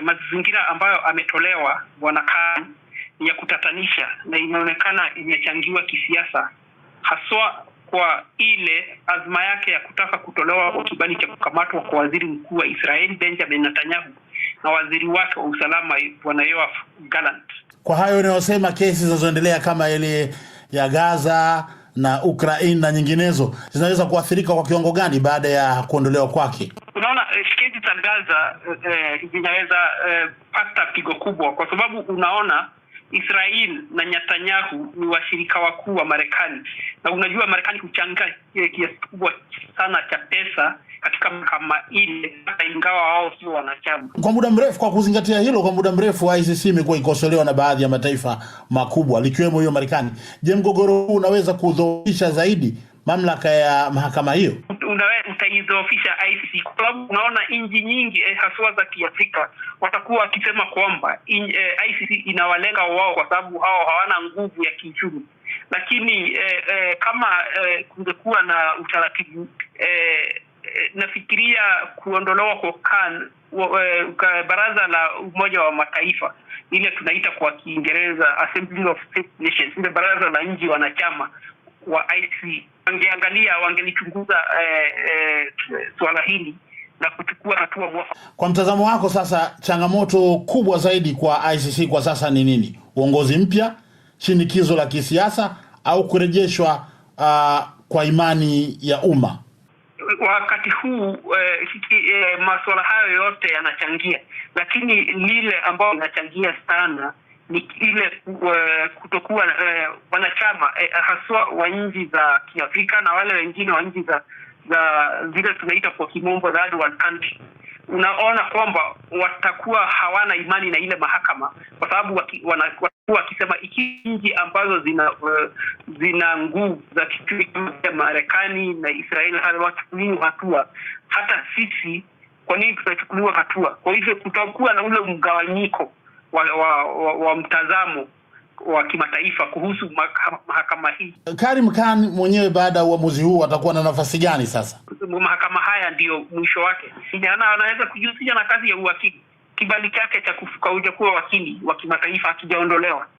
Mazingira ambayo ametolewa Bwana Khan ni ya kutatanisha na inaonekana imechangiwa kisiasa, haswa kwa ile azma yake ya kutaka kutolewa kwa kibali cha kukamatwa kwa waziri mkuu wa Israeli Benjamin Netanyahu na waziri wake wa usalama Bwana Yoav Gallant. Kwa hayo unayosema, kesi zinazoendelea kama ile ya Gaza na Ukraine na nyinginezo zinaweza kuathirika kwa kiwango gani baada ya kuondolewa kwake? Unaona, kesi za Gaza zinaweza pata pigo kubwa, kwa sababu unaona Israel na Netanyahu ni washirika wakuu wa Marekani, na unajua Marekani huchanga kiasi kubwa sana cha pesa katika mahakama ile, ingawa wao sio wanachama. Kwa muda mrefu, kwa kuzingatia hilo, kwa muda mrefu ICC imekuwa ikosolewa na baadhi ya mataifa makubwa likiwemo hiyo Marekani. Je, mgogoro huu unaweza kudhoofisha zaidi mamlaka ya mahakama hiyo? Utaidhoofisha ICC kwa sababu unaona nchi nyingi haswa za Kiafrika watakuwa wakisema kwamba ICC inawalenga wao kwa sababu hao hawana nguvu ya kiuchumi. Lakini kama kungekuwa na utaratibu, nafikiria kuondolewa kwa Khan, baraza la Umoja wa Mataifa ile tunaita kwa Kiingereza Assembly of State Nations, ile baraza la nchi wanachama wa ICC, wangelichunguza swala hili na kuchukua hatua mwafaka. Kwa mtazamo wako sasa, changamoto kubwa zaidi kwa ICC kwa sasa ni nini? Uongozi mpya, shinikizo la kisiasa, au kurejeshwa kwa imani ya umma? Wakati huu masuala hayo yote yanachangia, lakini lile ambalo linachangia sana ni ile kutokuwa wanachama haswa wa nchi za Kiafrika na wale wengine wa nchi za zile tunaita kwa kimombo third world country. Unaona kwamba watakuwa hawana imani na ile mahakama, kwa sababu wanakuwa wakisema nchi ambazo zina nguvu za kiuchumi kama Marekani na Israeli hawachukuliwi hatua, hata sisi kwa nini tunachukuliwa hatua? Kwa hivyo kutakuwa na ule mgawanyiko wa mtazamo wa kimataifa kuhusu mahakama hii. Karim Khan mwenyewe baada ya uamuzi huu atakuwa na nafasi gani sasa? Mahakama haya ndio mwisho wake. Anaweza kujihusisha na kazi ya uwakili. Kibali chake cha kuwa wakili wa kimataifa hakijaondolewa.